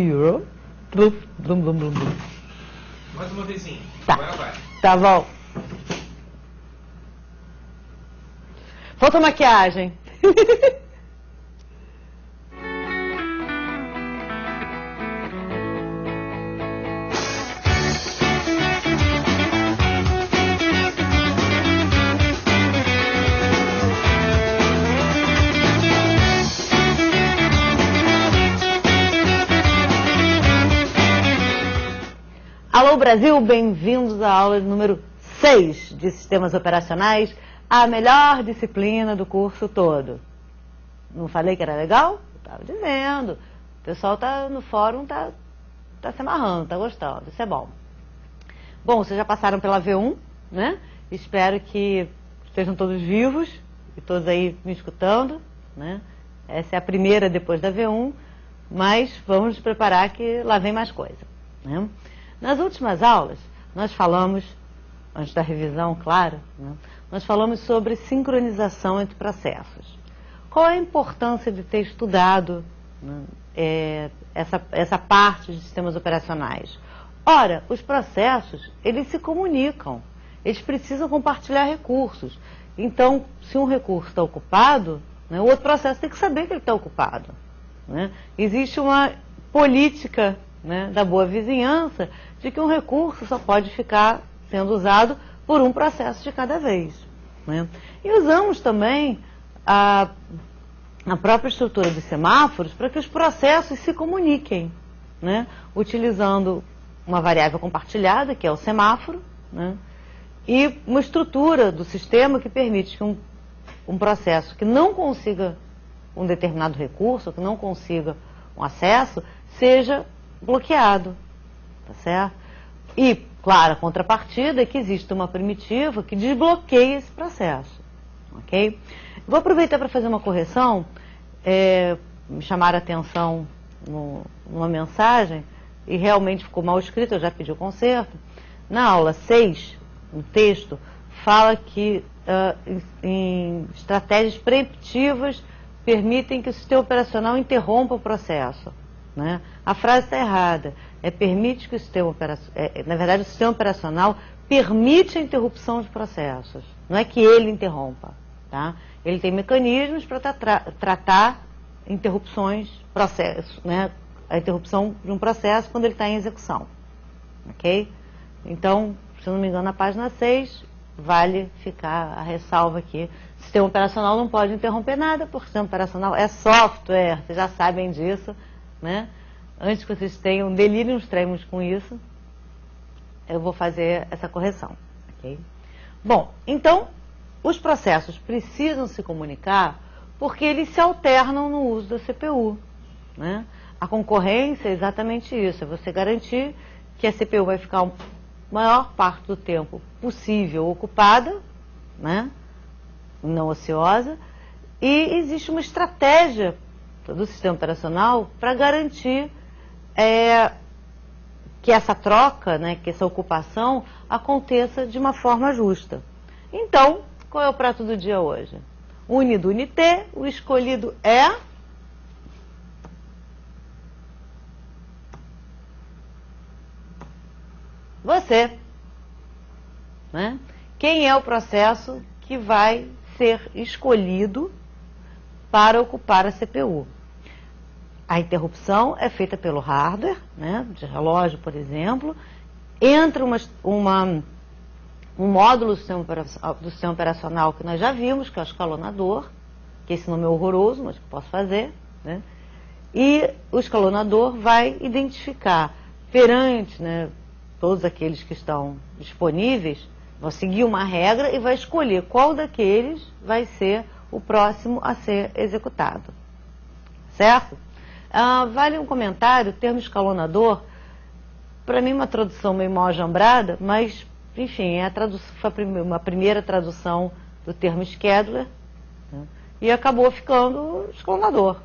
zero. Blum, blum, blum, blum, blum. Mais uma vezinha. Tá. Agora vai. Tá bom. Falta maquiagem. Alô Brasil, bem-vindos à aula número 6 de Sistemas Operacionais, a melhor disciplina do curso todo. Não falei que era legal? Estava dizendo. O pessoal tá no fórum, tá se amarrando, tá gostando, isso é bom. Bom, vocês já passaram pela V1, né? Espero que estejam todos vivos e todos aí me escutando, né? Essa é a primeira depois da V1, mas vamos nos preparar que lá vem mais coisa, né? Nas últimas aulas, nós falamos, antes da revisão, claro, né, nós falamos sobre sincronização entre processos. Qual é a importância de ter estudado, né, essa parte de sistemas operacionais? Ora, os processos, eles se comunicam, eles precisam compartilhar recursos. Então, se um recurso está ocupado, né, o outro processo tem que saber que ele está ocupado, né? Existe uma política, né, da boa vizinhança, de que um recurso só pode ficar sendo usado por um processo de cada vez, né? E usamos também a própria estrutura dos semáforos para que os processos se comuniquem, né, utilizando uma variável compartilhada, que é o semáforo, né, e uma estrutura do sistema que permite que um processo que não consiga um determinado recurso, que não consiga um acesso, seja bloqueado, tá certo? E, claro, a contrapartida é que existe uma primitiva que desbloqueia esse processo, ok? Vou aproveitar para fazer uma correção, me chamaram a atenção numa mensagem, e realmente ficou mal escrito, eu já pedi o conserto. Na aula 6, no texto, fala que em estratégias preemptivas permitem que o sistema operacional interrompa o processo, né? A frase está errada. Permite que o sistema operacional, na verdade, o sistema operacional permite a interrupção de processos. Não é que ele interrompa, tá? Ele tem mecanismos para tratar interrupções, processos, né? A interrupção de um processo quando ele está em execução, ok? Então, se eu não me engano, na página 6, vale ficar a ressalva aqui. O sistema operacional não pode interromper nada, porque o sistema operacional é software, vocês já sabem disso, né? Antes que vocês tenham delírios extremos com isso, eu vou fazer essa correção, ok? Bom, então, os processos precisam se comunicar porque eles se alternam no uso da CPU, né? A concorrência é exatamente isso, é você garantir que a CPU vai ficar a maior parte do tempo possível ocupada, né? Não ociosa, e existe uma estratégia do sistema operacional para garantir que essa troca, né, que essa ocupação aconteça de uma forma justa. Então, qual é o prato do dia hoje? Unido unité, o escolhido é você, né? Quem é o processo que vai ser escolhido para ocupar a CPU? A interrupção é feita pelo hardware, né, de relógio, por exemplo. Entra um módulo do sistema operacional que nós já vimos, que é o escalonador, que esse nome é horroroso, mas que eu posso fazer, né? E o escalonador vai identificar perante, né, todos aqueles que estão disponíveis, vai seguir uma regra e vai escolher qual daqueles vai ser o próximo a ser executado. Certo? Vale um comentário, o termo escalonador, para mim uma tradução meio mal ajambrada, mas, enfim, foi uma primeira tradução do termo scheduler, né, e acabou ficando escalonador.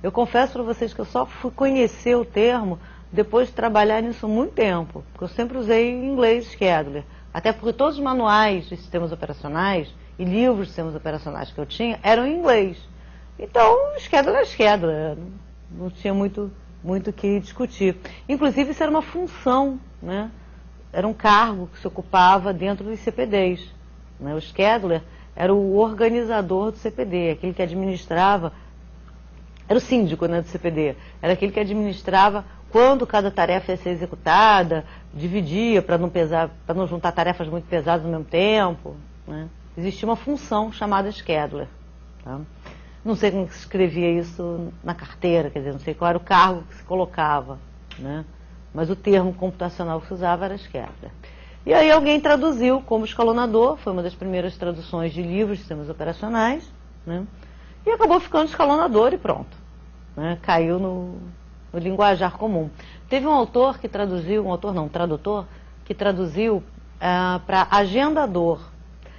Eu confesso para vocês que eu só fui conhecer o termo depois de trabalhar nisso há muito tempo, porque eu sempre usei em inglês scheduler, até porque todos os manuais de sistemas operacionais e livros de sistemas operacionais que eu tinha eram em inglês. Então, scheduler é scheduler, não tinha muito muito o que discutir. Inclusive, isso era uma função, né? Era um cargo que se ocupava dentro dos CPDs. Né? O scheduler era o organizador do CPD, aquele que administrava, era o síndico, né, do CPD, era aquele que administrava quando cada tarefa ia ser executada, dividia para não pesar, para não juntar tarefas muito pesadas ao mesmo tempo. Né? Existia uma função chamada scheduler. Tá? Não sei como se escrevia isso na carteira, quer dizer, não sei qual era o cargo que se colocava, né? Mas o termo computacional que se usava era scheduler. E aí alguém traduziu como escalonador, foi uma das primeiras traduções de livros de sistemas operacionais, né? E acabou ficando escalonador e pronto. Né? Caiu no linguajar comum. Teve um autor que traduziu, um tradutor, que traduziu para agendador.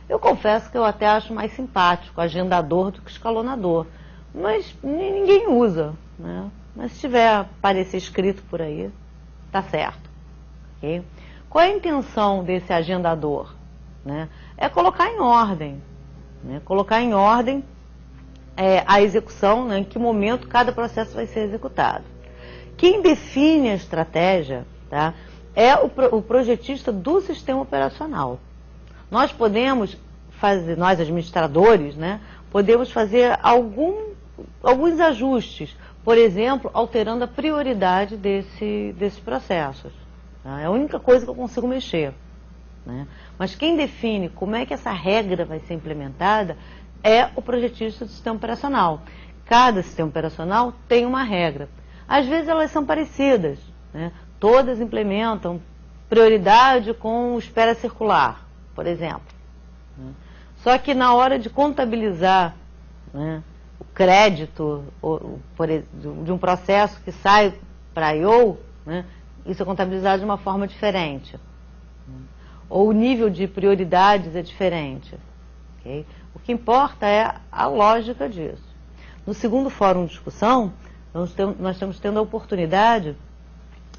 Eu confesso que eu até acho mais simpático agendador do que escalonador, mas ninguém usa, né? Mas se tiver aparecer escrito por aí, tá certo. Okay? Qual é a intenção desse agendador? Né? É colocar em ordem, né? Colocar em ordem a execução, né? Em que momento cada processo vai ser executado. Quem define a estratégia, tá? É o projetista do sistema operacional. Nós podemos fazer, nós administradores, né, podemos fazer alguns ajustes, por exemplo, alterando a prioridade desses processos. Tá? É a única coisa que eu consigo mexer. Né? Mas quem define como é que essa regra vai ser implementada é o projetista do sistema operacional. Cada sistema operacional tem uma regra. Às vezes elas são parecidas, né? Todas implementam prioridade com espera circular, por exemplo. Só que na hora de contabilizar, né, o crédito de um processo que sai para I/O, né, isso é contabilizado de uma forma diferente. Ou o nível de prioridades é diferente. Okay? O que importa é a lógica disso. No segundo fórum de discussão, nós estamos tendo a oportunidade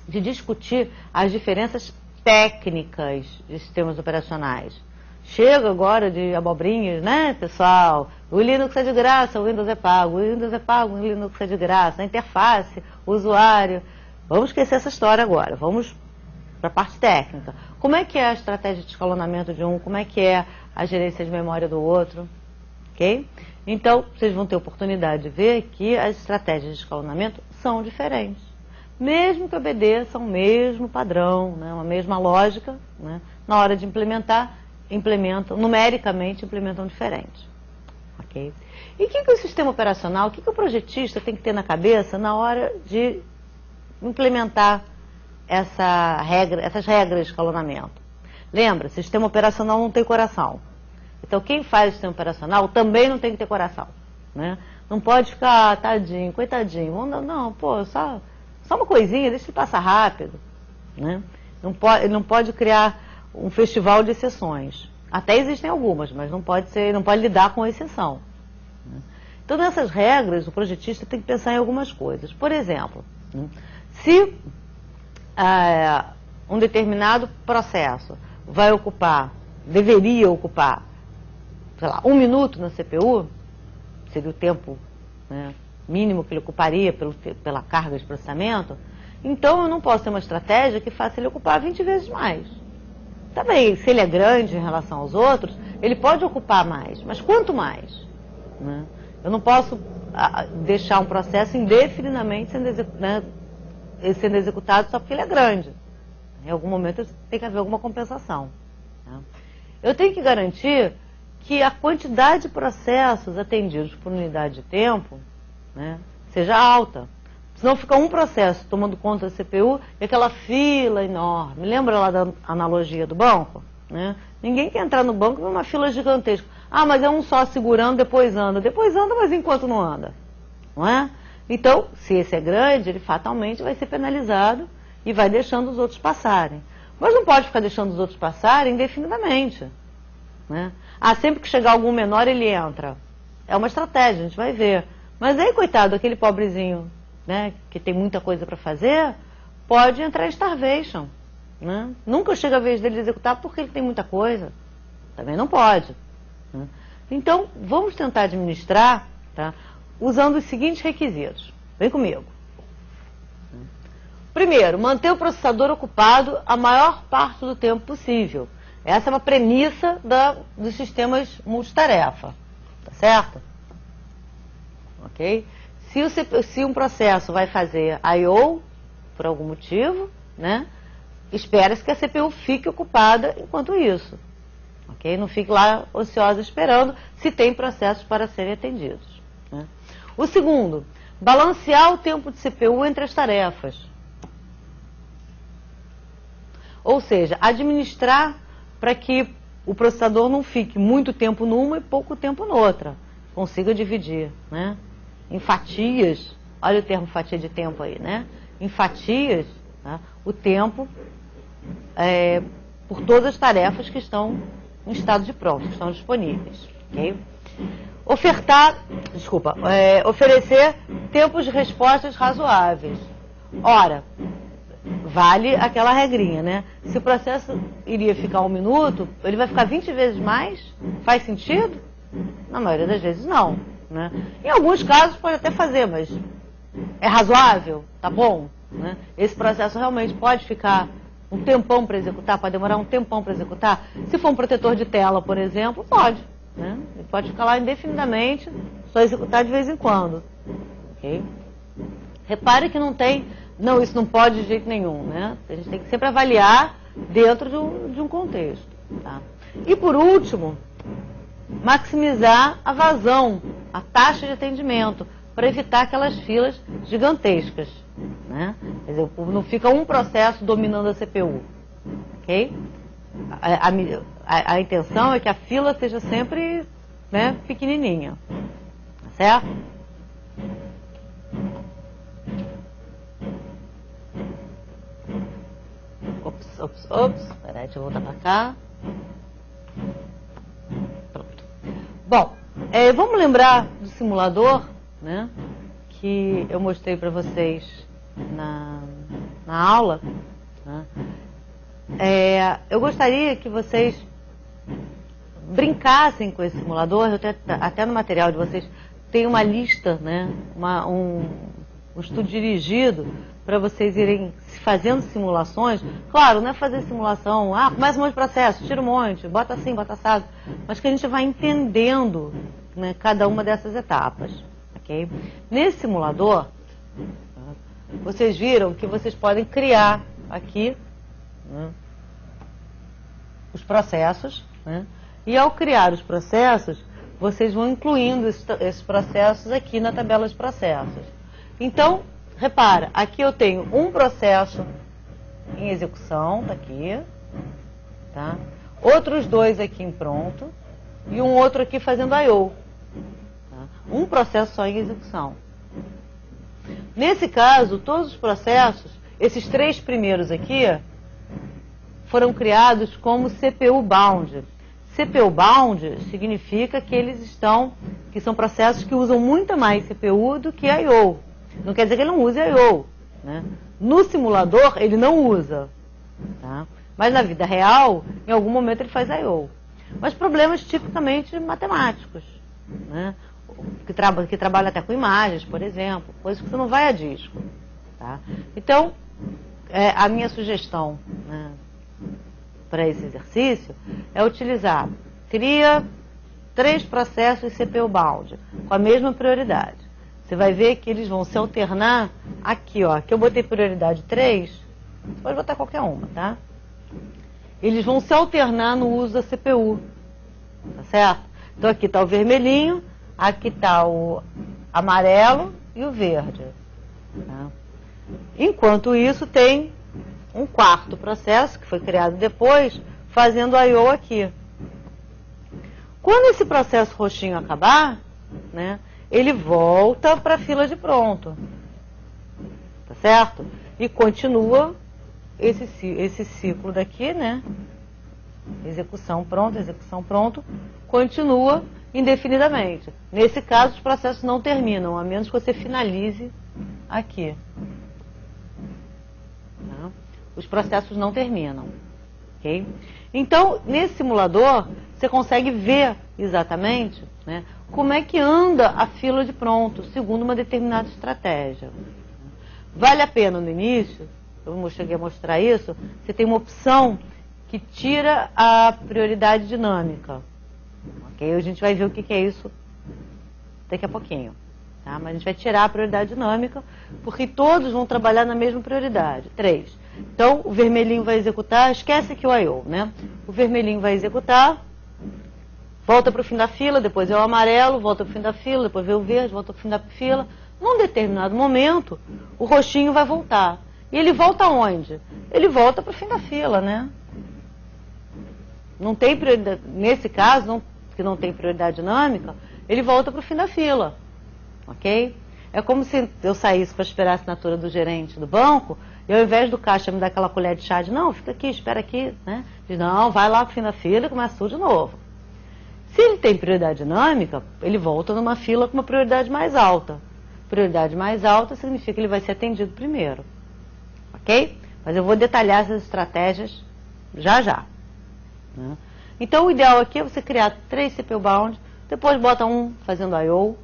de discutir as diferenças técnicas de sistemas operacionais. Chega agora de abobrinhas, né, pessoal? O Linux é de graça, o Windows é pago. O Windows é pago, o Linux é de graça. A interface, o usuário. Vamos esquecer essa história agora. Vamos para a parte técnica. Como é que é a estratégia de escalonamento de um? Como é que é a gerência de memória do outro? Ok? Então, vocês vão ter oportunidade de ver que as estratégias de escalonamento são diferentes. Mesmo que obedeçam o mesmo padrão, né, a mesma lógica, né, na hora de implementar, numericamente implementam diferente. Okay? E o que o sistema operacional, o que o projetista tem que ter na cabeça na hora de implementar essas regras de escalonamento? Lembra, sistema operacional não tem coração. Então, quem faz o sistema operacional também não tem que ter coração. Né? Não pode ficar, tadinho, coitadinho. Não, pô, só uma coisinha, deixa ele passar rápido. Né? Ele não pode criar um festival de exceções. Até existem algumas, mas não pode lidar com exceção. Né? Então, nessas regras, o projetista tem que pensar em algumas coisas. Por exemplo, né, se um determinado processo deveria ocupar, sei lá, 1 minuto na CPU, seria o tempo, né, mínimo que ele ocuparia pela carga de processamento, então eu não posso ter uma estratégia que faça ele ocupar 20 vezes mais. Também, se ele é grande em relação aos outros, ele pode ocupar mais, mas quanto mais? Né? Eu não posso deixar um processo indefinidamente sendo executado só porque ele é grande. Em algum momento tem que haver alguma compensação. Né? Eu tenho que garantir que a quantidade de processos atendidos por unidade de tempo, né, seja alta. Senão fica um processo tomando conta da CPU e aquela fila enorme. Lembra lá da analogia do banco? Né? Ninguém quer entrar no banco numa fila gigantesca. Ah, mas é um só segurando, depois anda. Depois anda, mas enquanto não anda. Não é? Então, se esse é grande, ele fatalmente vai ser penalizado e vai deixando os outros passarem. Mas não pode ficar deixando os outros passarem indefinidamente. Né? Ah, sempre que chegar algum menor, ele entra. É uma estratégia, a gente vai ver. Mas aí, coitado, aquele pobrezinho, né, que tem muita coisa para fazer, pode entrar em starvation. Né? Nunca chega a vez dele executar porque ele tem muita coisa. Também não pode. Né? Então, vamos tentar administrar, tá, usando os seguintes requisitos. Vem comigo. Primeiro, manter o processador ocupado a maior parte do tempo possível. Essa é uma premissa dos sistemas multitarefa, tá certo? Ok? Se um processo vai fazer I/O, por algum motivo, né, espera-se que a CPU fique ocupada enquanto isso. Ok? Não fique lá ociosa esperando se tem processos para serem atendidos. Né? O segundo, balancear o tempo de CPU entre as tarefas. Ou seja, administrar para que o processador não fique muito tempo numa e pouco tempo noutra. Consiga dividir, né? Em fatias, olha o termo fatia de tempo aí, né? Em fatias, tá? O tempo por todas as tarefas que estão em estado de pronto, que estão disponíveis. Okay? Oferecer tempos de respostas razoáveis. Ora, vale aquela regrinha, né? Se o processo iria ficar 1 minuto, ele vai ficar 20 vezes mais? Faz sentido? Na maioria das vezes não, né? Em alguns casos pode até fazer, mas é razoável? Tá bom? Né? Esse processo realmente pode ficar um tempão para executar, pode demorar um tempão para executar. Se for um protetor de tela, por exemplo, pode. Né? Ele pode ficar lá indefinidamente, só executar de vez em quando. Okay? Repare que não tem... Não, isso não pode de jeito nenhum, né? A gente tem que sempre avaliar dentro de um contexto. Tá? E por último, maximizar a vazão, a taxa de atendimento, para evitar aquelas filas gigantescas. Né? Quer dizer, não fica um processo dominando a CPU. Ok? A intenção é que a fila seja sempre, né, pequenininha. Tá certo? Ops. Peraí, deixa eu voltar para cá. Pronto. Bom, vamos lembrar do simulador, né, que eu mostrei para vocês na aula. Né? Eu gostaria que vocês brincassem com esse simulador. Até no material de vocês tem uma lista, né, um estudo dirigido para vocês irem fazendo simulações. Claro, não é fazer simulação, começa um monte de processo, tira um monte, bota assim, bota assado, mas que a gente vai entendendo, né, cada uma dessas etapas. Okay? Nesse simulador, vocês viram que vocês podem criar aqui, né, os processos, né, e ao criar os processos, vocês vão incluindo esses processos aqui na tabela de processos. Então, repara, aqui eu tenho um processo em execução, tá aqui, tá? Outros 2 aqui em pronto e um outro aqui fazendo I/O. Tá? Um processo só em execução. Nesse caso, todos os processos, esses 3 primeiros aqui, foram criados como CPU bound. CPU bound significa que que são processos que usam muito mais CPU do que I/O. Não quer dizer que ele não use I/O. Né? No simulador, ele não usa. Tá? Mas na vida real, em algum momento ele faz I/O. Mas problemas tipicamente matemáticos. Né? Que trabalha até com imagens, por exemplo. Coisas que você não vai a disco. Tá? Então, a minha sugestão, né, para esse exercício é cria 3 processos CPU bound, com a mesma prioridade. Você vai ver que eles vão se alternar aqui, ó. Aqui eu botei prioridade 3, você pode botar qualquer uma, tá? Eles vão se alternar no uso da CPU, tá certo? Então aqui está o vermelhinho, aqui está o amarelo e o verde. Tá? Enquanto isso, tem um 4º processo, que foi criado depois, fazendo I/O aqui. Quando esse processo roxinho acabar, né, ele volta para a fila de pronto. Tá certo? E continua esse ciclo daqui, né? Execução pronto, continua indefinidamente. Nesse caso, os processos não terminam, a menos que você finalize aqui. Tá? Os processos não terminam. Okay? Então, nesse simulador, você consegue ver exatamente, né, como é que anda a fila de pronto, segundo uma determinada estratégia. Vale a pena, no início, eu cheguei a mostrar isso, você tem uma opção que tira a prioridade dinâmica. Ok? A gente vai ver o que é isso daqui a pouquinho. Tá? Mas a gente vai tirar a prioridade dinâmica, porque todos vão trabalhar na mesma prioridade. 3. Então, o vermelhinho vai executar, esquece aqui o I/O, né? O vermelhinho vai executar, volta para o fim da fila, depois é o amarelo, volta para o fim da fila, depois vem o verde, volta para o fim da fila. Num determinado momento, o roxinho vai voltar. E ele volta aonde? Ele volta para o fim da fila, né? Não tem prioridade, nesse caso, que não tem prioridade dinâmica, ele volta para o fim da fila. Ok? É como se eu saísse para esperar a assinatura do gerente do banco, e ao invés do caixa me dar aquela colher de chá de, não, fica aqui, espera aqui, né? Diz, não, vai lá para o fim da fila e começa tudo de novo. Se ele tem prioridade dinâmica, ele volta numa fila com uma prioridade mais alta. Prioridade mais alta significa que ele vai ser atendido primeiro. Ok? Mas eu vou detalhar essas estratégias já já. Né? Então, o ideal aqui é você criar 3 CPU bound, depois bota um fazendo I/O,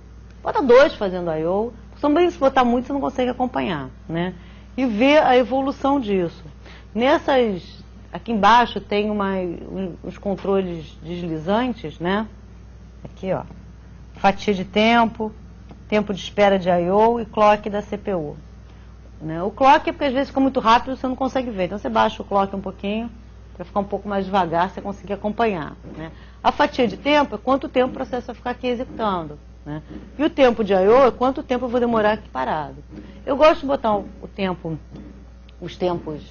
bota 2 fazendo I/O, também se botar muito você não consegue acompanhar, né? E ver a evolução disso. Aqui embaixo tem uns controles deslizantes, né? Aqui, ó, fatia de tempo, tempo de espera de I/O e clock da CPU. Né? O clock é porque às vezes fica muito rápido e você não consegue ver, então você baixa o clock um pouquinho, para ficar um pouco mais devagar, você conseguir acompanhar. Né? A fatia de tempo é quanto tempo o processo vai ficar aqui executando. Né? E o tempo de I/O é quanto tempo eu vou demorar aqui parado. Eu gosto de botar os tempos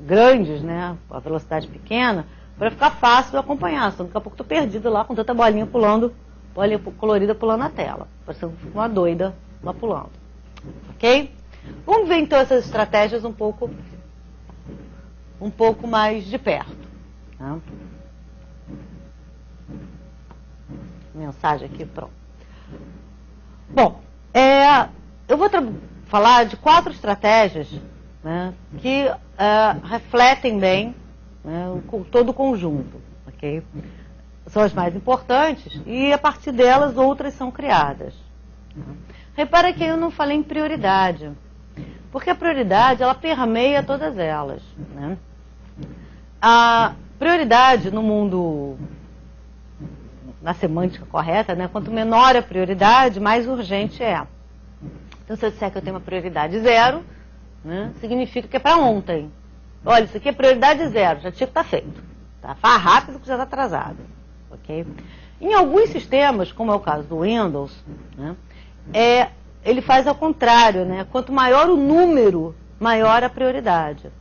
grandes, né? A velocidade pequena, para ficar fácil de acompanhar. Senão daqui a pouco eu estou perdido lá com tanta bolinha pulando, bolinha colorida pulando na tela. Parecendo uma doida lá pulando. Ok? Vamos ver então essas estratégias um pouco mais de perto. Tá? Mensagem aqui, pronto. Bom, eu vou falar de 4 estratégias, né, que refletem bem, né, todo o conjunto. Okay? São as mais importantes e a partir delas outras são criadas. Repara que eu não falei em prioridade, porque a prioridade ela permeia todas elas. Né? A prioridade no mundo, na semântica correta, né? Quanto menor a prioridade, mais urgente é. Então, se eu disser que eu tenho uma prioridade 0, né, significa que é para ontem. Olha, isso aqui é prioridade 0, já tinha que estar feito. Tá? Faz rápido que já está atrasado. Okay? Em alguns sistemas, como é o caso do Windows, né, ele faz ao contrário. Né? Quanto maior o número, maior a prioridade.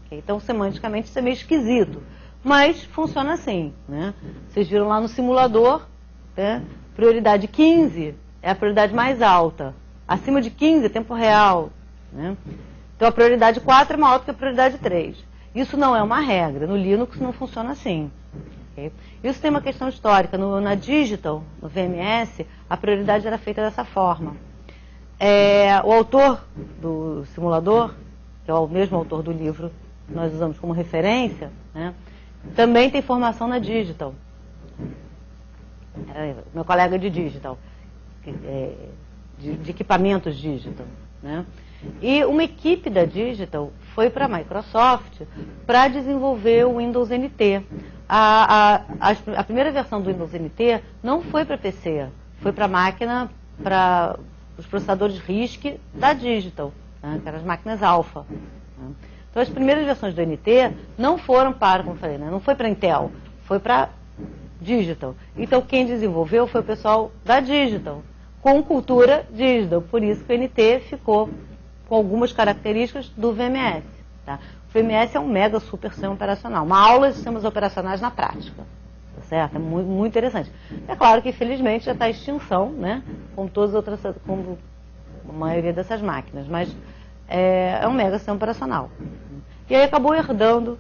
Okay? Então, semanticamente, isso é meio esquisito. Mas funciona assim, né? Vocês viram lá no simulador, né? Prioridade 15 é a prioridade mais alta. Acima de 15 é tempo real. Né? Então a prioridade 4 é maior do que a prioridade 3. Isso não é uma regra. No Linux não funciona assim. Okay? Isso tem uma questão histórica. Na Digital, no VMS, a prioridade era feita dessa forma. O autor do simulador, que é o mesmo autor do livro que nós usamos como referência, né? Também tem formação na Digital. Meu colega de Digital, de equipamentos Digital. Né? E uma equipe da Digital foi para a Microsoft para desenvolver o Windows NT. A primeira versão do Windows NT não foi para PC, foi para máquina, para os processadores RISC da Digital, né? Que eram as máquinas Alpha. Né? Então, as primeiras versões do NT não foram como falei, né? Não foi para Intel, foi para Digital. Então, quem desenvolveu foi o pessoal da Digital, com cultura Digital. Por isso que o NT ficou com algumas características do VMS. Tá? O VMS é um mega super sistema operacional, uma aula de sistemas operacionais na prática. Tá certo? É muito, muito interessante. É claro que, infelizmente, já está em extinção, né? Como todas as outras, como a maioria dessas máquinas, mas é um mega sistema operacional. E aí acabou herdando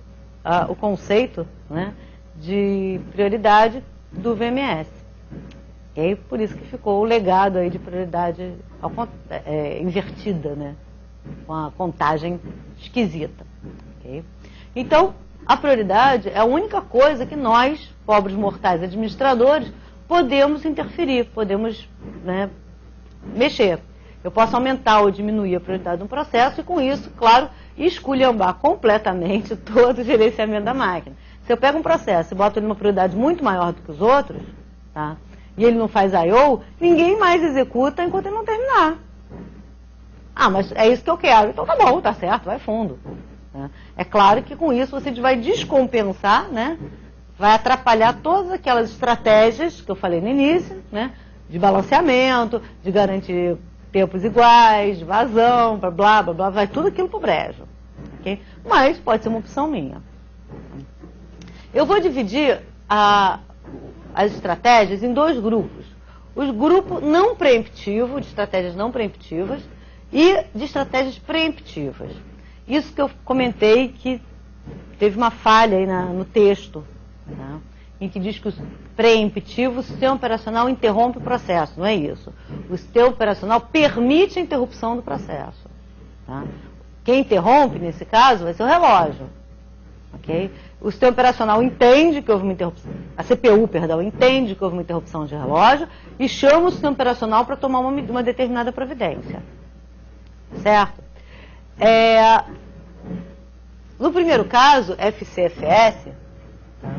o conceito, né, de prioridade do VMS. E aí, por isso que ficou o legado aí de prioridade invertida, né, com a contagem esquisita. Okay? Então, a prioridade é a única coisa que nós, pobres mortais administradores, podemos interferir, podemos, né, mexer. Eu posso aumentar ou diminuir a prioridade de um processo e, com isso, claro, e esculhambar completamente todo o gerenciamento da máquina. Se eu pego um processo e boto ele numa prioridade muito maior do que os outros, tá? E ele não faz I/O, ninguém mais executa enquanto ele não terminar. Ah, mas é isso que eu quero. Então tá bom, tá certo, vai fundo. Né? É claro que com isso você vai descompensar, né? Vai atrapalhar todas aquelas estratégias que eu falei no início, né? De balanceamento, de garantir tempos iguais, de vazão, blá, blá, blá, blá, vai tudo aquilo pro brejo. Okay? Mas pode ser uma opção minha. Eu vou dividir as estratégias em dois grupos. O grupo não preemptivo, de estratégias não preemptivas, e de estratégias preemptivas. Isso que eu comentei que teve uma falha aí no texto, tá? Em que diz que o preemptivo, o sistema operacional interrompe o processo. Não é isso. O sistema operacional permite a interrupção do processo. Tá? Quem interrompe, nesse caso, vai ser o relógio. Okay? O sistema operacional entende que houve uma interrupção, a CPU, perdão, entende que houve uma interrupção de relógio e chama o sistema operacional para tomar uma determinada providência. Certo? No primeiro caso, FCFS, tá?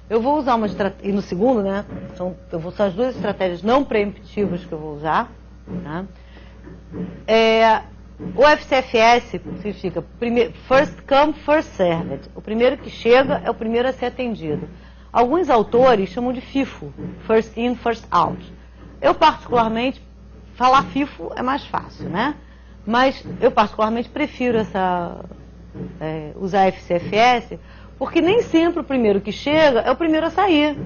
Eu vou usar uma estratégia, e no segundo, né, são as duas estratégias não preemptivas que eu vou usar. Tá? O FCFS significa first come, first served. O primeiro que chega é o primeiro a ser atendido. Alguns autores chamam de FIFO, first in, first out. Eu, particularmente, falar FIFO é mais fácil, né? Mas eu, particularmente, prefiro usar FCFS, porque nem sempre o primeiro que chega é o primeiro a sair.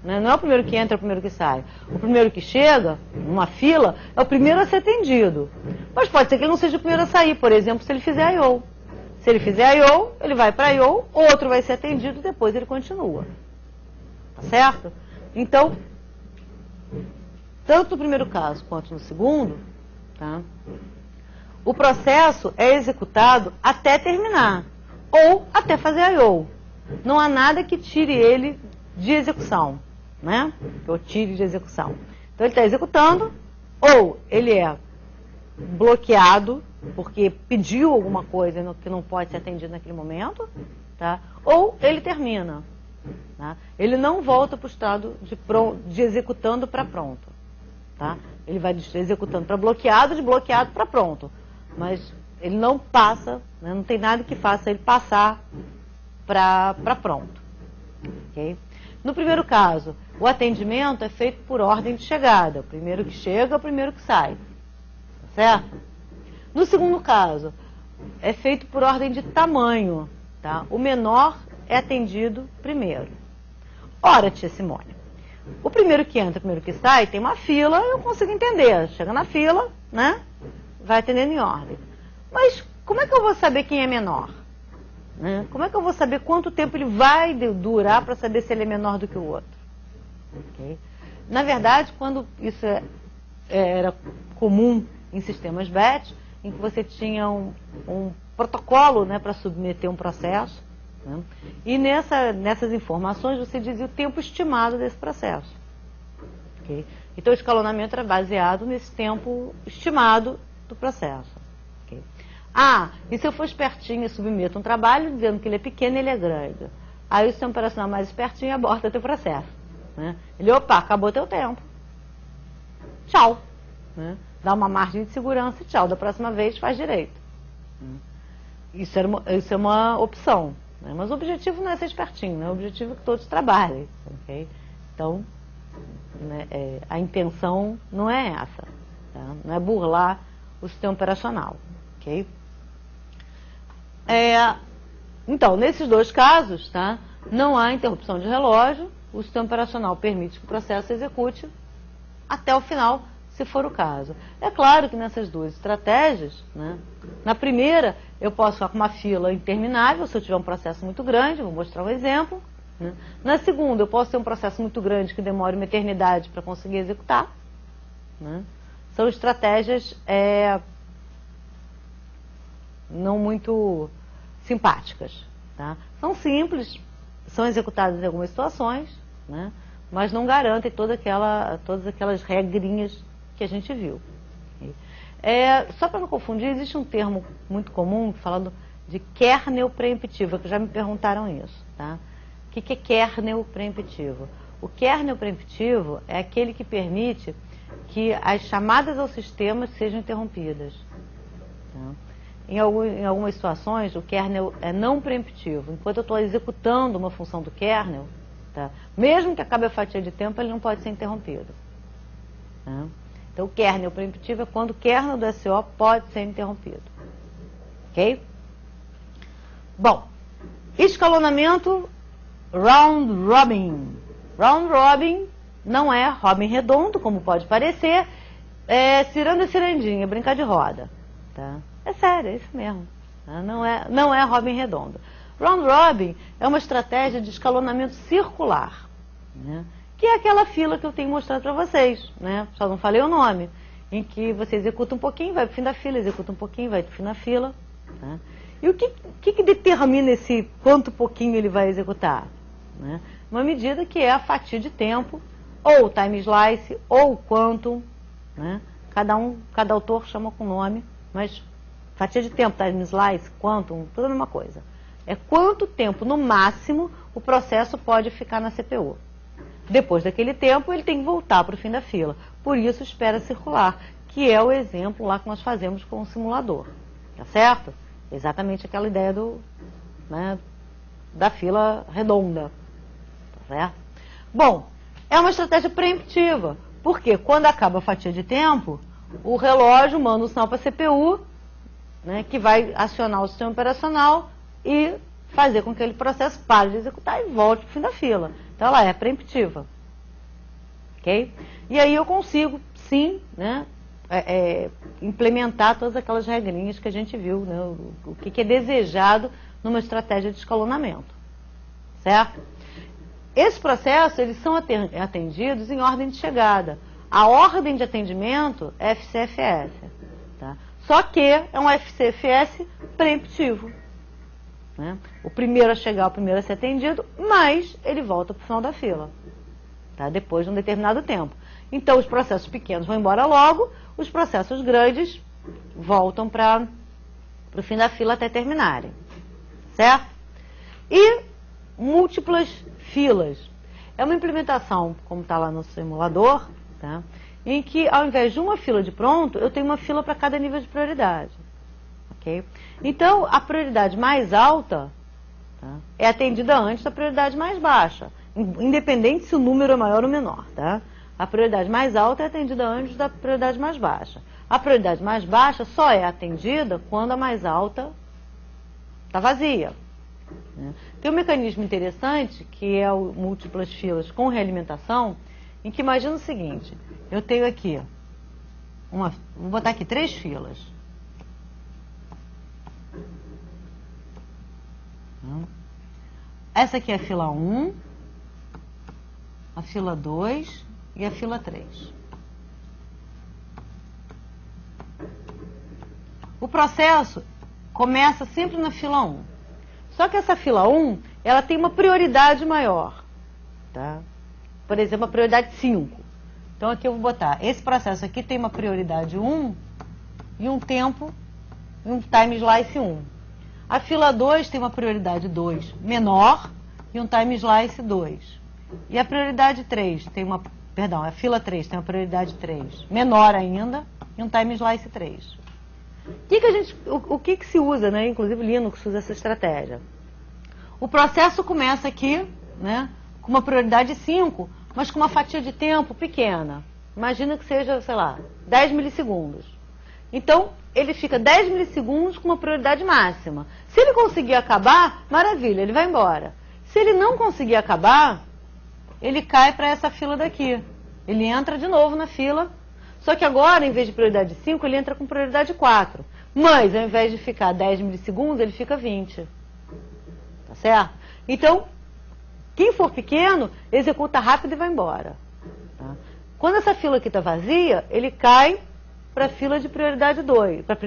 Né? Não é o primeiro que entra, é o primeiro que sai. O primeiro que chega, numa fila, é o primeiro a ser atendido. Mas pode ser que ele não seja o primeiro a sair, por exemplo, se ele fizer I/O. Se ele fizer I/O, ele vai para I/O, outro vai ser atendido, depois ele continua. Tá certo? Então, tanto no primeiro caso quanto no segundo, tá? O processo é executado até terminar, ou até fazer I/O. Não há nada que tire ele de execução, né? Que eu tire de execução. Então ele está executando, ou ele é bloqueado, porque pediu alguma coisa que não pode ser atendido naquele momento, tá? Ou ele termina. Tá? Ele não volta para o estado de executando para pronto. Tá? Ele vai de executando para bloqueado, de bloqueado para pronto. Mas ele não passa, né? Não tem nada que faça ele passar para pronto. Okay? No primeiro caso, o atendimento é feito por ordem de chegada. O primeiro que chega é o primeiro que sai. Certo? No segundo caso, é feito por ordem de tamanho. Tá? O menor é atendido primeiro. Ora, tia Simone, o primeiro que entra, o primeiro que sai, tem uma fila, eu consigo entender. Chega na fila, né? Vai atendendo em ordem. Mas como é que eu vou saber quem é menor? Né? Como é que eu vou saber quanto tempo ele vai durar para saber se ele é menor do que o outro? Okay? Na verdade, quando isso era comum em sistemas batch, em que você tinha um protocolo, né, para submeter um processo, né? E nessas informações você dizia o tempo estimado desse processo. Okay? Então o escalonamento era baseado nesse tempo estimado do processo. Okay? Ah, e se eu for espertinho e submeto um trabalho dizendo que ele é pequeno e ele é grande? Aí o sistema operacional mais espertinho aborta teu processo. Né? Ele, opa, acabou teu tempo. Tchau. Né? Dá uma margem de segurança e tchau. Da próxima vez faz direito. Isso é uma opção. Né? Mas o objetivo não é ser espertinho, né? O objetivo é que todos trabalhem. Okay? Então, né, a intenção não é essa. Tá? Não é burlar o sistema operacional. Okay? Então, nesses dois casos, tá, não há interrupção de relógio, o sistema operacional permite que o processo se execute até o final, se for o caso. É claro que nessas duas estratégias, né, na primeira, eu posso ficar com uma fila interminável, se eu tiver um processo muito grande, vou mostrar um exemplo. Né. Na segunda, eu posso ter um processo muito grande que demore uma eternidade para conseguir executar. Né. São estratégias não muito simpáticas. Tá? São simples, são executadas em algumas situações, né? Mas não garantem todas aquelas regrinhas que a gente viu. Só para não confundir, existe um termo muito comum falando de kernel preemptivo, que já me perguntaram isso, tá? O que é kernel preemptivo? O kernel preemptivo é aquele que permite que as chamadas ao sistema sejam interrompidas. Tá? Em algumas situações, o kernel é não preemptivo. Enquanto eu estou executando uma função do kernel, tá? Mesmo que acabe a fatia de tempo, ele não pode ser interrompido. Tá? Então, o kernel preemptivo é quando o kernel do SO pode ser interrompido. Ok? Bom, escalonamento round robin. Round robin não é robin redondo, como pode parecer, é ciranda e cirandinha, brincar de roda. Tá? É sério, é isso mesmo. Tá? Não é robin redondo. Round robin é uma estratégia de escalonamento circular, né? Que é aquela fila que eu tenho mostrado para vocês, né? Só não falei o nome, em que você executa um pouquinho, vai para o fim da fila, executa um pouquinho, vai para o fim da fila. Tá? E o que determina esse quanto pouquinho ele vai executar? Né? Uma medida que é a fatia de tempo, ou time slice, ou quantum, né? Cada autor chama com nome, mas fatia de tempo, time slice, quantum, tudo a mesma coisa. É quanto tempo, no máximo, o processo pode ficar na CPU. Depois daquele tempo, ele tem que voltar para o fim da fila. Por isso, espera circular, que é o exemplo lá que nós fazemos com o simulador. Tá certo? Exatamente aquela ideia da fila redonda. Tá certo? Bom, é uma estratégia preemptiva, porque quando acaba a fatia de tempo, o relógio manda um sinal para a CPU, né, que vai acionar o sistema operacional e fazer com que aquele processo pare de executar e volte para o fim da fila. Então, ela é preemptiva. Ok? E aí eu consigo, sim, né, implementar todas aquelas regrinhas que a gente viu, né, o que é desejado numa estratégia de escalonamento. Certo? Esses processos, eles são atendidos em ordem de chegada. A ordem de atendimento é FCFS. Tá? Só que é um FCFS preemptivo. Né? O primeiro a chegar, o primeiro a ser atendido, mas ele volta para o final da fila. Tá? Depois de um determinado tempo. Então, os processos pequenos vão embora logo, os processos grandes voltam para o fim da fila até terminarem. Certo? E múltiplas filas. É uma implementação, como está lá no simulador, tá? Em que, ao invés de uma fila de pronto, eu tenho uma fila para cada nível de prioridade. Okay? Então, a prioridade mais alta, tá, é atendida antes da prioridade mais baixa, independente se o número é maior ou menor. Tá? A prioridade mais alta é atendida antes da prioridade mais baixa. A prioridade mais baixa só é atendida quando a mais alta está vazia. Tem um mecanismo interessante, que é o múltiplas filas com realimentação, em que imagina o seguinte, eu tenho aqui, vou botar aqui 3 filas. Essa aqui é a fila 1, a fila 2 e a fila 3. O processo começa sempre na fila 1. Só que essa fila 1, ela tem uma prioridade maior. Tá? Por exemplo, a prioridade 5. Então aqui eu vou botar, esse processo aqui tem uma prioridade 1 e um tempo, um time slice 1. A fila 2 tem uma prioridade 2 menor e um time slice 2. E a prioridade 3 tem uma, perdão, a fila 3 tem uma prioridade 3 menor ainda e um time slice 3. O que se usa, né? Inclusive Linux usa essa estratégia. O processo começa aqui, né, com uma prioridade 5, mas com uma fatia de tempo pequena. Imagina que seja, sei lá, 10 milissegundos. Então, ele fica 10 milissegundos com uma prioridade máxima. Se ele conseguir acabar, maravilha, ele vai embora. Se ele não conseguir acabar, ele cai para essa fila daqui. Ele entra de novo na fila. Só que agora, em vez de prioridade 5, ele entra com prioridade 4. Mas, ao invés de ficar 10 milissegundos, ele fica 20. Tá certo? Então, quem for pequeno, executa rápido e vai embora. Tá? Quando essa fila aqui está vazia, ele cai para a fila de prioridade 2, para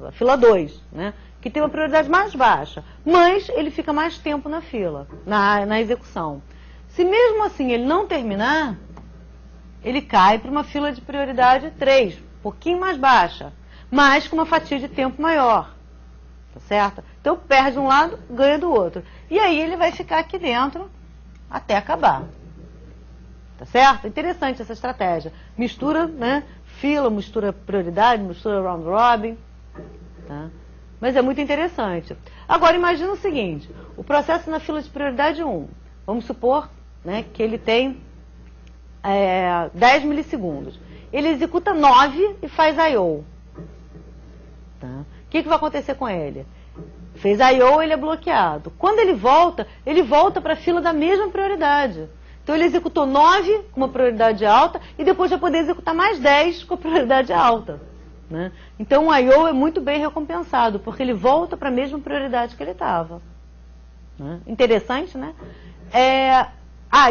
a fila 2, né? Que tem uma prioridade mais baixa. Mas ele fica mais tempo na fila, na execução. Se mesmo assim ele não terminar, ele cai para uma fila de prioridade 3, um pouquinho mais baixa, mas com uma fatia de tempo maior. tá certo? Então perde um lado, ganha do outro. E aí ele vai ficar aqui dentro até acabar. Tá certo? Interessante essa estratégia. Mistura, né? Fila, mistura prioridade, mistura round robin. Tá? Mas é muito interessante. Agora imagina o seguinte, o processo na fila de prioridade 1. Vamos supor, né, que ele tem 10 milissegundos. Ele executa 9 e faz I.O. Tá? O que vai acontecer com ele? Fez I.O., ele é bloqueado. Quando ele volta para a fila da mesma prioridade. Então ele executou 9 com uma prioridade alta e depois vai poder executar mais 10 com a prioridade alta. Né? Então o I.O. é muito bem recompensado, porque ele volta para a mesma prioridade que ele estava. Né? Interessante, né?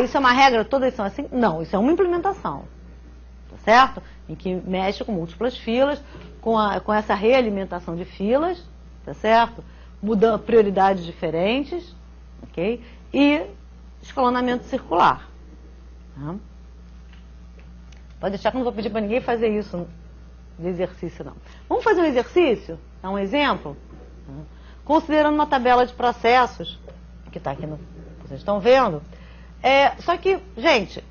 Isso é uma regra? Todas são assim? Não, isso é uma implementação. Tá certo? Em que mexe com múltiplas filas, com essa realimentação de filas, tá certo? Mudando prioridades diferentes, ok? E escalonamento circular. Tá? Pode deixar que eu não vou pedir para ninguém fazer isso de exercício, não. Vamos fazer um exercício? Dar um exemplo? Tá? Considerando uma tabela de processos, que está aqui, vocês estão vendo. Só que, gente,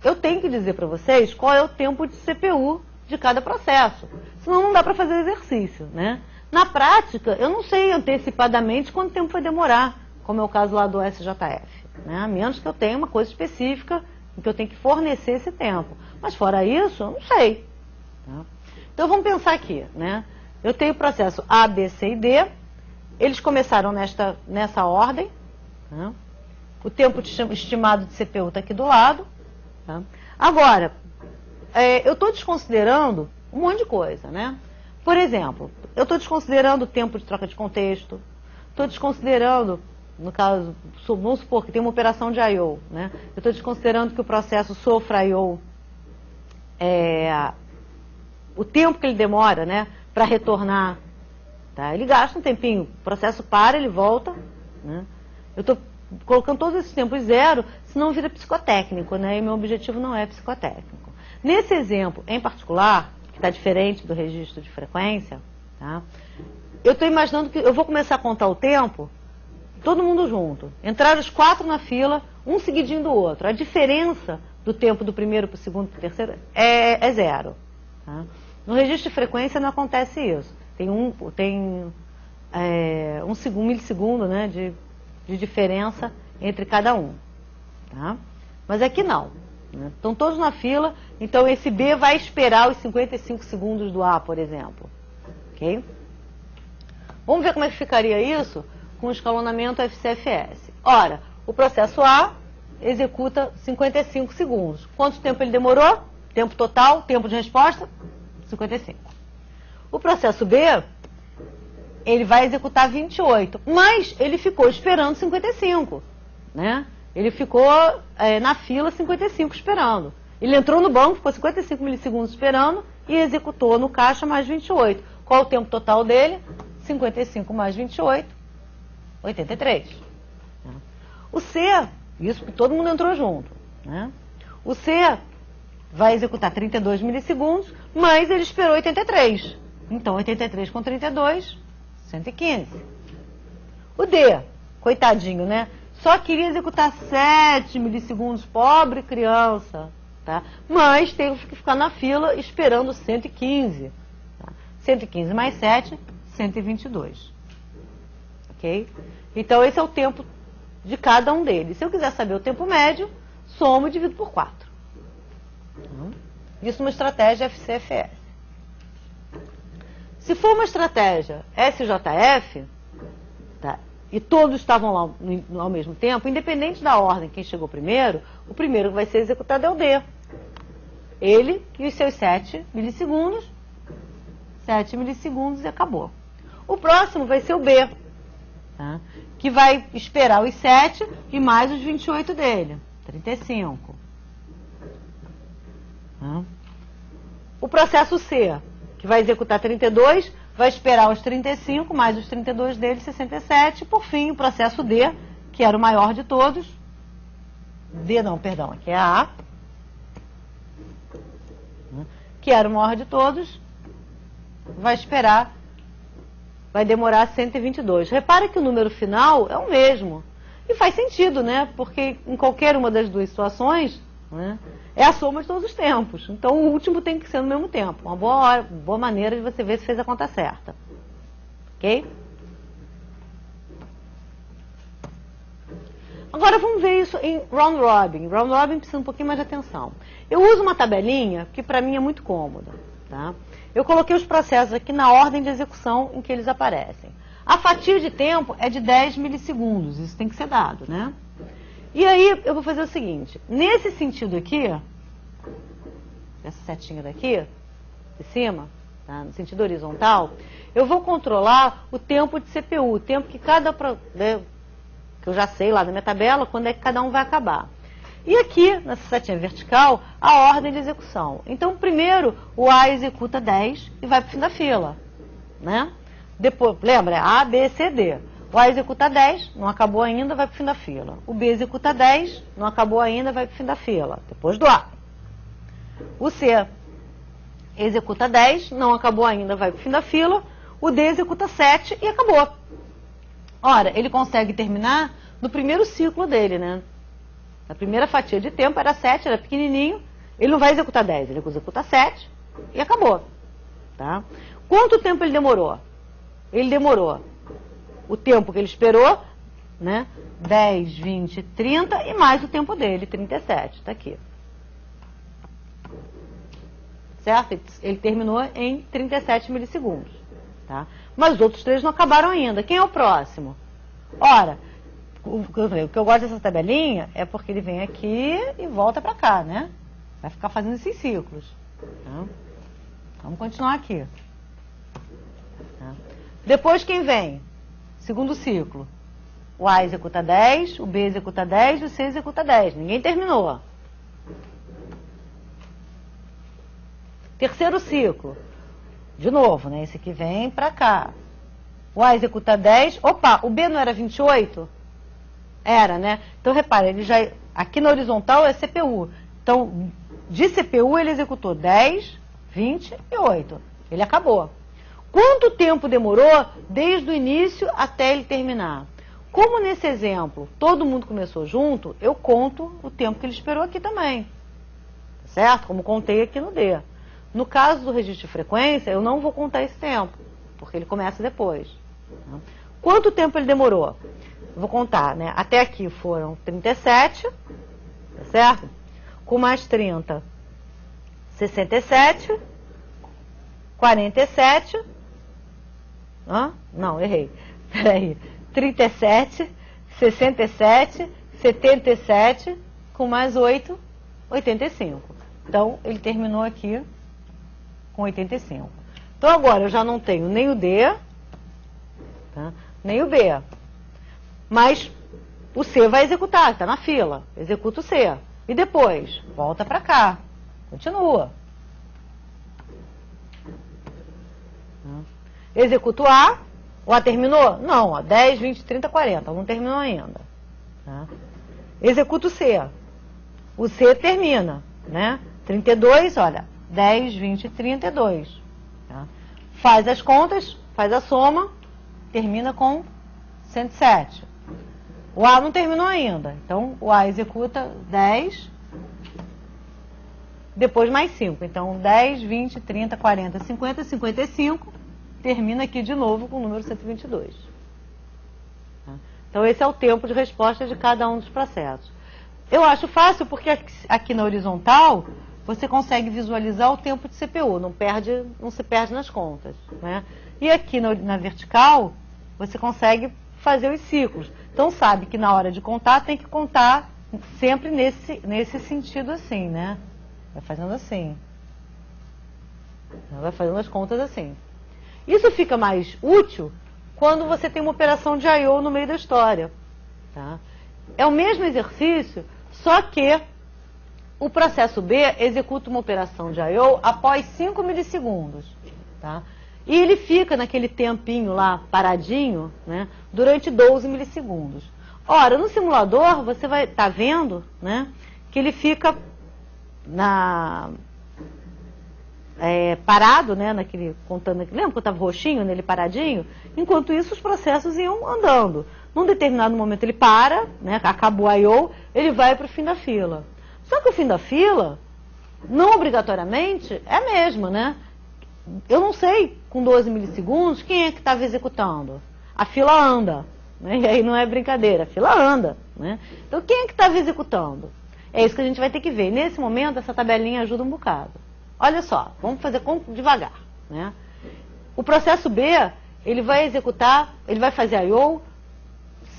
eu tenho que dizer para vocês qual é o tempo de CPU de cada processo. Senão não dá para fazer exercício, né? Na prática, eu não sei antecipadamente quanto tempo vai demorar, como é o caso lá do SJF. Né? A menos que eu tenha uma coisa específica em que eu tenho que fornecer esse tempo. Mas fora isso, eu não sei. Tá? Então vamos pensar aqui. Né? Eu tenho o processo A, B, C e D. Eles começaram nessa ordem. Tá? O tempo estimado de CPU está aqui do lado. Tá? Agora, eu estou desconsiderando um monte de coisa. Né? Por exemplo, eu estou desconsiderando o tempo de troca de contexto. Estou desconsiderando... No caso, vamos supor que tem uma operação de I.O., né? Eu estou desconsiderando que o processo sofra I.O., o tempo que ele demora, né, para retornar. Tá? Ele gasta um tempinho, o processo para, ele volta. Né? Eu estou colocando todos esses tempos zero, senão vira psicotécnico, né? E meu objetivo não é psicotécnico. Nesse exemplo, em particular, que está diferente do registro de frequência, tá? Eu estou imaginando que eu vou começar a contar o tempo todo mundo junto. Entraram os 4 na fila, um seguidinho do outro. A diferença do tempo do primeiro para o segundo para o terceiro é zero. Tá? No registro de frequência não acontece isso. Tem um milissegundo, né, de diferença entre cada um. Tá? Mas aqui não. Né? Estão todos na fila, então esse B vai esperar os 55 segundos do A, por exemplo. Ok? Vamos ver como é que ficaria isso com o escalonamento FCFS. Ora, o processo A executa 55 segundos. Quanto tempo ele demorou? Tempo total, tempo de resposta? 55. O processo B, ele vai executar 28, mas ele ficou esperando 55. Né? Ele ficou na fila 55 esperando. Ele entrou no banco, ficou 55 milissegundos esperando e executou no caixa mais 28. Qual o tempo total dele? 55 mais 28. 83. O C, isso porque todo mundo entrou junto. Né? O C vai executar 32 milissegundos, mas ele esperou 83. Então, 83 com 32, 115. O D, coitadinho, né? Só queria executar 7 milissegundos, pobre criança. Tá? Mas teve que ficar na fila esperando 115. Tá? 115 mais 7, 122. Ok? Então, esse é o tempo de cada um deles. Se eu quiser saber o tempo médio, somo e divido por 4. Isso é uma estratégia FCFS. Se for uma estratégia SJF, tá, e todos estavam lá ao mesmo tempo, independente da ordem, quem chegou primeiro, o primeiro que vai ser executado é o D. Ele e os seus 7 milissegundos, 7 milissegundos e acabou. O próximo vai ser o B. Tá? Que vai esperar os 7 e mais os 28 dele, 35. Tá? O processo C, que vai executar 32, vai esperar os 35 mais os 32 dele, 67. E por fim, o processo D, que era o maior de todos, aqui é a A, que era o maior de todos, vai esperar vai demorar 122. Repare que o número final é o mesmo. E faz sentido, né? Porque em qualquer uma das duas situações, né, é a soma de todos os tempos. Então o último tem que ser no mesmo tempo. Uma boa maneira de você ver se fez a conta certa. Ok? Agora vamos ver isso em round robin. Round robin precisa um pouquinho mais de atenção. Eu uso uma tabelinha que para mim é muito cômoda. Tá? Eu coloquei os processos aqui na ordem de execução em que eles aparecem. A fatia de tempo é de 10 milissegundos. Isso tem que ser dado, né? E aí eu vou fazer o seguinte. Nesse sentido aqui, essa setinha daqui, de cima, tá? No sentido horizontal, eu vou controlar o tempo de CPU, o tempo que que eu já sei lá na minha tabela, quando é que cada um vai acabar. E aqui, nessa setinha vertical, a ordem de execução. Então, primeiro, o A executa 10 e vai para o fim da fila, né? Depois, lembra? A, B, C, D. O A executa 10, não acabou ainda, vai para o fim da fila. O B executa 10, não acabou ainda, vai para o fim da fila. Depois do A. O C executa 10, não acabou ainda, vai para o fim da fila. O D executa 7 e acabou. Ora, ele consegue terminar no primeiro ciclo dele, né? A primeira fatia de tempo era 7, era pequenininho. Ele não vai executar 10, ele executa 7 e acabou. Tá? Quanto tempo ele demorou? Ele demorou o tempo que ele esperou, né? 10, 20, 30 e mais o tempo dele, 37. Está aqui. Certo? Ele terminou em 37 milissegundos. Tá? Mas os outros três não acabaram ainda. Quem é o próximo? Ora, o que eu gosto dessa tabelinha é porque ele vem aqui e volta para cá, né? Vai ficar fazendo esses ciclos. Tá? Vamos continuar aqui. Tá? Depois quem vem? Segundo ciclo. O A executa 10, o B executa 10 e o C executa 10. Ninguém terminou. Terceiro ciclo. De novo, né? Esse aqui vem para cá. O A executa 10. Opa, o B não era 28? Era, né? Então, repara, ele já... Aqui na horizontal é CPU. Então, de CPU ele executou 10, 20 e 8. Ele acabou. Quanto tempo demorou desde o início até ele terminar? Como nesse exemplo todo mundo começou junto, eu conto o tempo que ele esperou aqui também. Certo? Como contei aqui no D. No caso do registro de frequência, eu não vou contar esse tempo, porque ele começa depois. Quanto tempo ele demorou? Eu vou contar, né? Até aqui foram 37, tá certo? Com mais 30, 67, 47, não, errei. Peraí, 37, 67, 77, com mais 8, 85. Então, ele terminou aqui com 85. Então, agora eu já não tenho nem o D, tá? Nem o B. Mas o C vai executar, está na fila. Executa o C. E depois, volta para cá. Continua. Executa o A terminou? Não, ó, 10, 20, 30, 40. Não terminou ainda. Tá? Executa o C. O C termina, né? 32, olha, 10, 20, 32. Tá? Faz as contas, faz a soma, termina com 107. O A não terminou ainda. Então, o A executa 10, depois mais 5. Então, 10, 20, 30, 40, 50, 55, termina aqui de novo com o número 122. Tá? Então, esse é o tempo de resposta de cada um dos processos. Eu acho fácil porque aqui na horizontal você consegue visualizar o tempo de CPU, não se perde nas contas. Né? E aqui na vertical você consegue fazer os ciclos. Então sabe que na hora de contar tem que contar sempre nesse sentido assim, né? Vai fazendo assim. Vai fazendo as contas assim. Isso fica mais útil quando você tem uma operação de I/O no meio da história. Tá? É o mesmo exercício, só que o processo B executa uma operação de I/O após 5 milissegundos. Tá? E ele fica naquele tempinho lá, paradinho, né, durante 12 milissegundos. Ora, no simulador, você vai estar vendo, né, que ele fica parado, né, contando, lembra que eu estava roxinho nele paradinho? Enquanto isso, os processos iam andando. Num determinado momento ele para, né, acabou a I/O, ele vai para o fim da fila. Só que o fim da fila, não obrigatoriamente, é a mesma, né? Eu não sei, com 12 milissegundos, quem é que estava executando. A fila anda, né? E aí não é brincadeira, a fila anda, né? Então quem é que estava executando? É isso que a gente vai ter que ver. Nesse momento, essa tabelinha ajuda um bocado. Olha só, vamos fazer devagar, né? O processo B, ele vai executar, ele vai fazer a I/O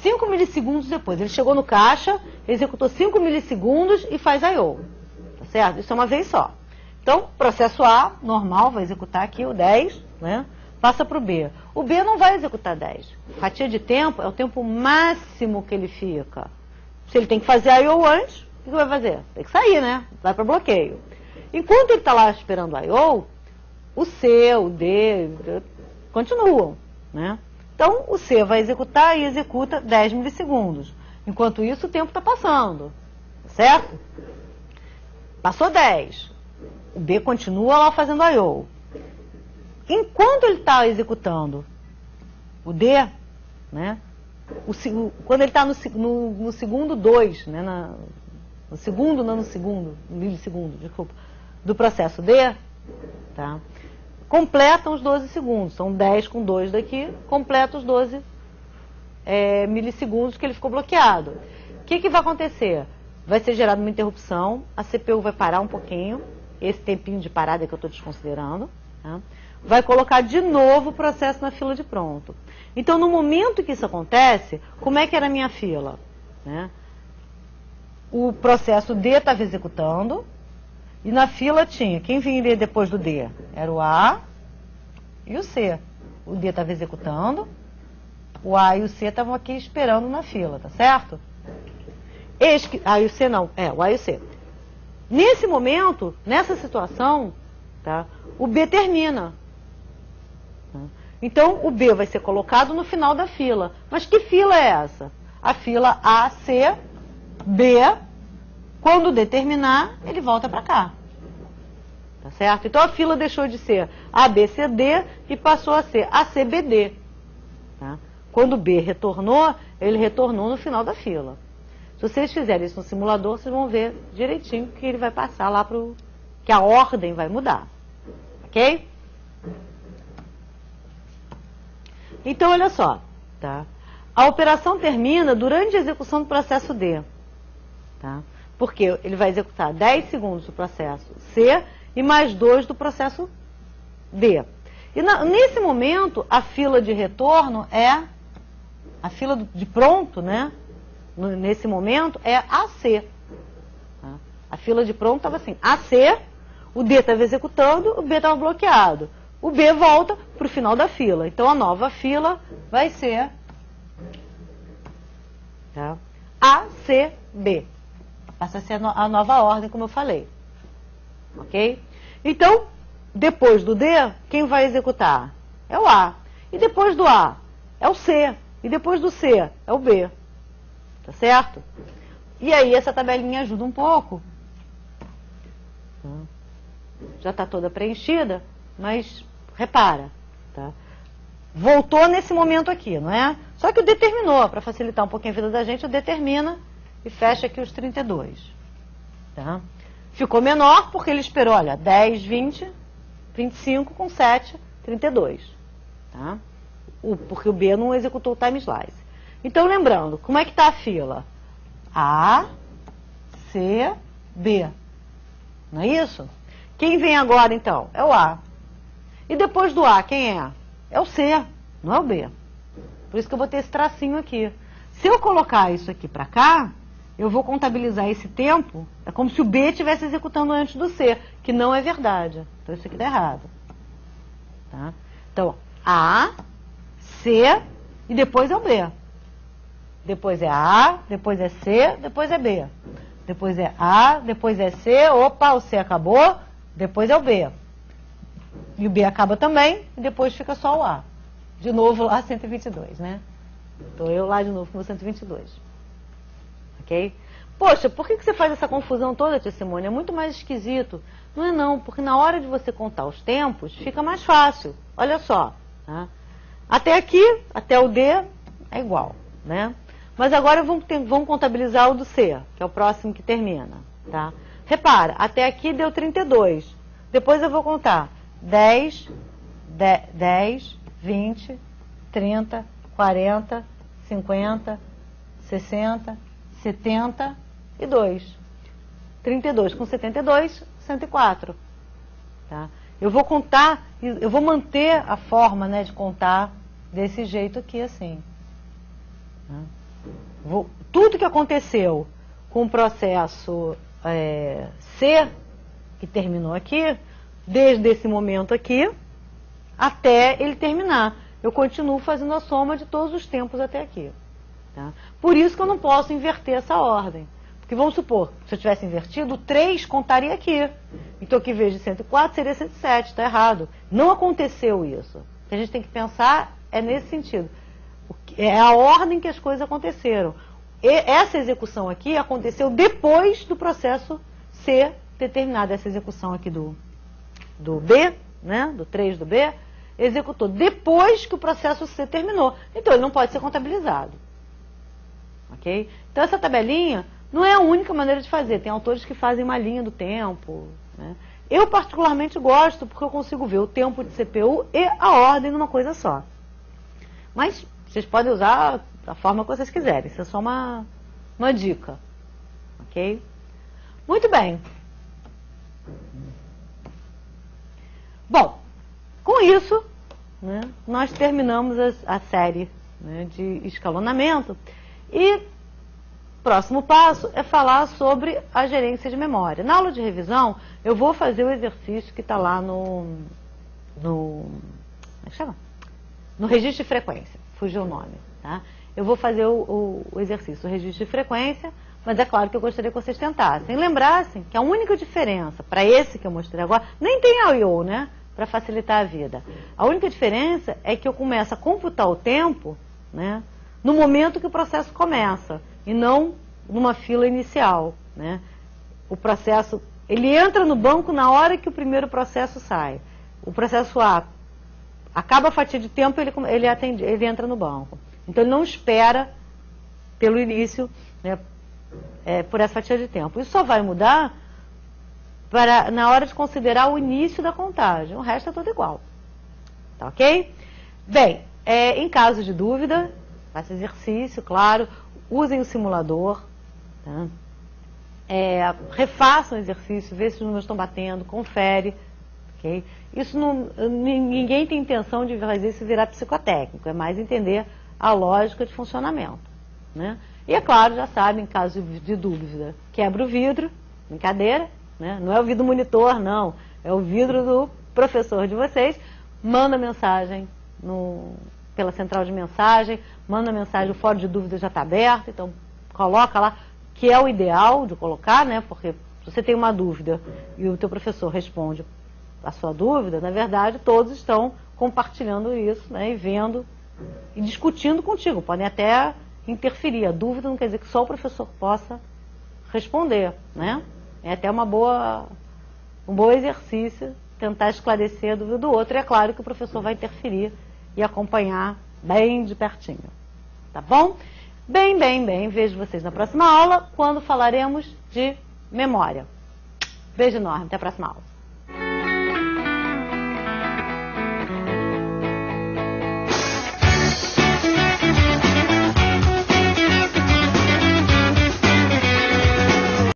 5 milissegundos depois. Ele chegou no caixa, executou 5 milissegundos e faz a I/O. Tá certo? Isso é uma vez só. Então, processo A, normal, vai executar aqui o 10, né? Passa para o B. O B não vai executar 10. Fatia de tempo é o tempo máximo que ele fica. Se ele tem que fazer a I/O antes, o que vai fazer? Tem que sair, né? Vai para bloqueio. Enquanto ele está lá esperando a I/O, o C, o D, continuam, né? Então, o C vai executar e executa 10 milissegundos. Enquanto isso, o tempo está passando, certo? Passou 10. O B continua lá fazendo a I/O. Enquanto ele está executando o D, né? Quando ele está no segundo 2, né? No milissegundo, desculpa, do processo D, tá? Completam os 12 segundos. São 10 com 2 daqui, completa os 12 milissegundos que ele ficou bloqueado. O que vai acontecer? Vai ser gerada uma interrupção, a CPU vai parar um pouquinho, esse tempinho de parada que eu estou desconsiderando, tá? Vai colocar de novo o processo na fila de pronto. Então, no momento que isso acontece, como é que era a minha fila? Né? O processo D estava executando, e na fila tinha, quem vinha depois do D? Era o A e o C. O D estava executando, o A e o C estavam aqui esperando na fila, tá certo? A e o C não, o A e o C. Nesse momento, nessa situação, tá, o B termina. Então, o B vai ser colocado no final da fila. Mas que fila é essa? A fila A, C, B. Quando o D terminar, ele volta para cá. Tá certo? Então, a fila deixou de ser A, B, C, D e passou a ser A, C, B, D. Tá? Quando o B retornou, ele retornou no final da fila. Se vocês fizerem isso no simulador, vocês vão ver direitinho que ele vai passar lá para o... que a ordem vai mudar. Ok? Então, olha só. Tá? A operação termina durante a execução do processo D. Tá? Porque ele vai executar 10 segundos do processo C e mais 2 do processo D. E nesse momento, a fila de retorno é... a fila de pronto, né? Nesse momento, é AC. Tá? A fila de pronto estava assim, AC, o D estava executando, o B estava bloqueado. O B volta para o final da fila. Então, a nova fila vai ser, tá, ACB. Passa a ser a nova ordem, como eu falei. Ok? Então, depois do D, quem vai executar? É o A. E depois do A, é o C. E depois do C, é o B. Tá certo? E aí, essa tabelinha ajuda um pouco. Já está toda preenchida, mas repara, tá? Voltou nesse momento aqui, não é? Só que o D terminou, para facilitar um pouquinho a vida da gente, o D termina e fecha aqui os 32. Tá? Ficou menor porque ele esperou, olha, 10, 20, 25 com 7, 32. Tá? Porque o B não executou o time slice. Então, lembrando, como é que está a fila? A, C, B. Não é isso? Quem vem agora, então? É o A. E depois do A, quem é? É o C, não é o B. Por isso que eu botei esse tracinho aqui. Se eu colocar isso aqui para cá, eu vou contabilizar esse tempo, é como se o B estivesse executando antes do C, que não é verdade. Então, isso aqui está errado. Tá? Então, A, C e depois é o B. Depois é A, depois é C, depois é B. Depois é A, depois é C, opa, o C acabou, depois é o B. E o B acaba também, e depois fica só o A. De novo lá 122, né? Estou eu lá de novo com o 122. Ok? Poxa, por que você faz essa confusão toda, tia Simone? É muito mais esquisito. Não é não, porque na hora de você contar os tempos, fica mais fácil. Olha só, tá? Até aqui, até o D, é igual, né? Mas agora vamos contabilizar o do C, que é o próximo que termina, tá? Repara, até aqui deu 32. Depois eu vou contar 10, 20, 30, 40, 50, 60, 72. 32 com 72, 104. Tá? Eu vou contar, eu vou manter a forma, né, de contar desse jeito aqui, assim. Tá? Tudo que aconteceu com o processo C, que terminou aqui, desde esse momento aqui, até ele terminar. Eu continuo fazendo a soma de todos os tempos até aqui. Tá? Por isso que eu não posso inverter essa ordem. Porque vamos supor, se eu tivesse invertido, o 3 contaria aqui. Então aqui, em vez de 104, seria 107, está errado. Não aconteceu isso. O que a gente tem que pensar é nesse sentido. É a ordem que as coisas aconteceram. E essa execução aqui aconteceu depois do processo C ter terminado. Essa execução aqui do B, né, do 3 do B, executou depois que o processo C terminou. Então ele não pode ser contabilizado. Ok? Então essa tabelinha não é a única maneira de fazer. Tem autores que fazem uma linha do tempo. Né? Eu particularmente gosto porque eu consigo ver o tempo de CPU e a ordem numa coisa só. Mas vocês podem usar da forma que vocês quiserem. Isso é só uma dica. Ok? Muito bem. Bom, com isso, né, nós terminamos a série, né, de escalonamento. E o próximo passo é falar sobre a gerência de memória. Na aula de revisão, eu vou fazer o exercício que está lá como é que chama? No registro de frequência. Fugiu o nome. Tá? Eu vou fazer o exercício, o registro de frequência, mas é claro que eu gostaria que vocês tentassem. Lembrassem que a única diferença para esse que eu mostrei agora, nem tem I/O, né? Para facilitar a vida. A única diferença é que eu começo a computar o tempo, né, no momento que o processo começa, e não numa fila inicial. Né? O processo, ele entra no banco na hora que o primeiro processo sai. O processo A acaba a fatia de tempo, ele entra no banco. Então ele não espera pelo início, né, por essa fatia de tempo. Isso só vai mudar na hora de considerar o início da contagem. O resto é tudo igual. Tá ok? Bem, em caso de dúvida, faça exercício, claro, usem o simulador, tá? Refaçam o exercício, vê se os números estão batendo, confere. Okay? Isso ninguém tem intenção de fazer isso virar psicotécnico, é mais entender a lógica de funcionamento. Né? E é claro, já sabem, em caso de dúvida, quebra o vidro, brincadeira, né? Não é o vidro monitor, não, é o vidro do professor de vocês, manda mensagem pela central de mensagem, manda mensagem, o fórum de dúvidas já está aberto, então coloca lá, que é o ideal de colocar, né? Porque se você tem uma dúvida e o teu professor responde a sua dúvida, na verdade todos estão compartilhando isso, né? E vendo e discutindo contigo, podem até interferir. A dúvida não quer dizer que só o professor possa responder, né? É até um bom exercício tentar esclarecer a dúvida do outro. E é claro que o professor vai interferir e acompanhar bem de pertinho. Tá bom? Bem, bem, bem. Vejo vocês na próxima aula, quando falaremos de memória. Beijo enorme. Até a próxima aula.